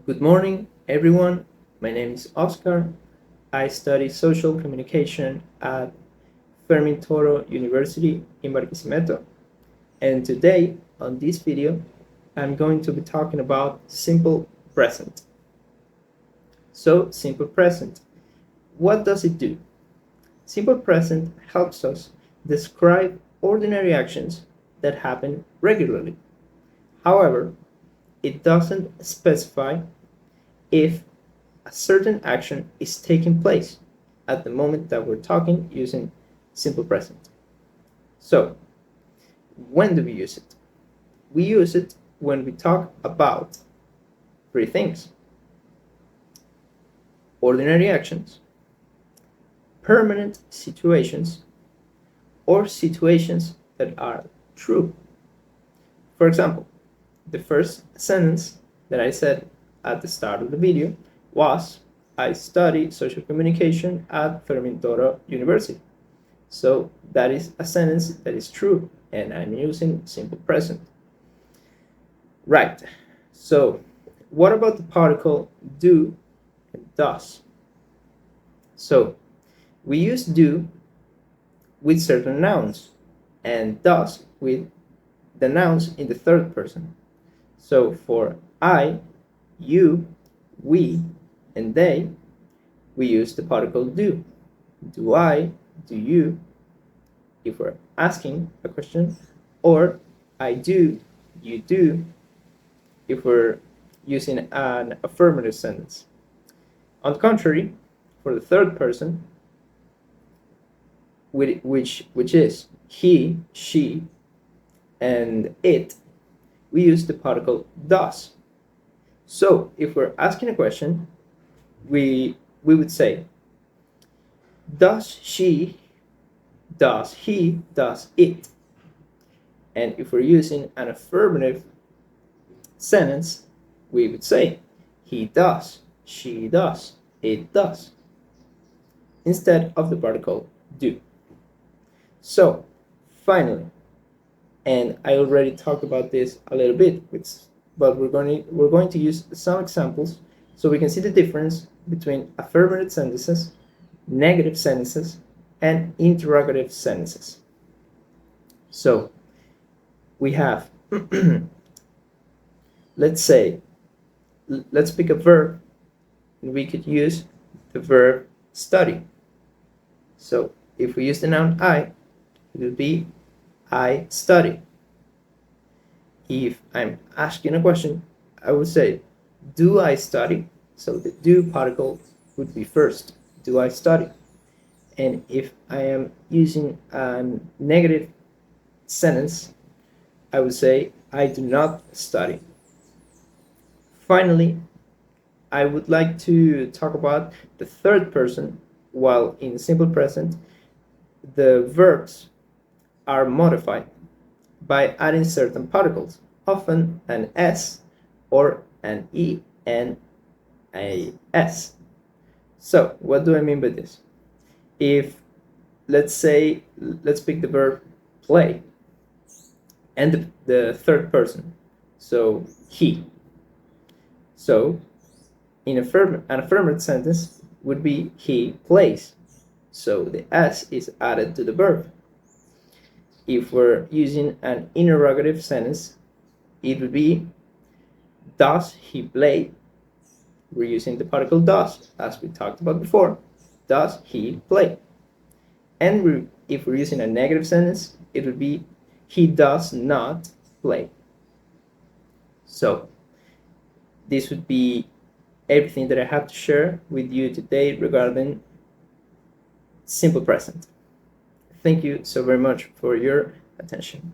Good morning, everyone. My name is Oscar. I study social communication at Fermin Toro University in Barquisimeto. And today, on this video, I'm going to be talking about simple present. So, simple present. What does it do? Simple present helps us describe ordinary actions that happen regularly. However, it doesn't specify if a certain action is taking place at the moment that we're talking using simple present. So, when do we use it? We use it when we talk about three things: ordinary actions, permanent situations, or situations that are true. For example, the first sentence that I said at the start of the video was, I study social communication at Fermin Toro University. So that is a sentence that is true, and I'm using simple present. Right. So what about the particle do and does? So we use do with certain nouns and does with the nouns in the third person. So for I, you, we, and they, we use the particle do. Do I, do you, if we're asking a question, or I do, you do, if we're using an affirmative sentence. On the contrary, for the third person, which is he, she, and it, we use the particle does. So if we're asking a question, we would say, does she, does he, does it? And if we're using an affirmative sentence, we would say, he does, she does, it does, instead of the particle do. So finally, and I already talked about this a little bit, but we're going to use some examples so we can see the difference between affirmative sentences, negative sentences, and interrogative sentences. So we have, let's pick a verb, and we could use the verb study. So if we use the noun I, it will be I study. If I'm asking a question, I would say, do I study? So the do particle would be first. Do I study? And if I am using a negative sentence, I would say, I do not study. Finally, I would like to talk about the third person. While in simple present, the verbs are modified by adding certain particles, often an S or an E and a S. So what do I mean by this? If, let's pick the verb play and the third person, so he. So in an affirmative sentence would be he plays. So the S is added to the verb. If we're using an interrogative sentence, it would be, does he play? We're using the particle does, as we talked about before. Does he play? And if we're using a negative sentence, it would be, he does not play. So this would be everything that I have to share with you today regarding simple present. Thank you so very much for your attention.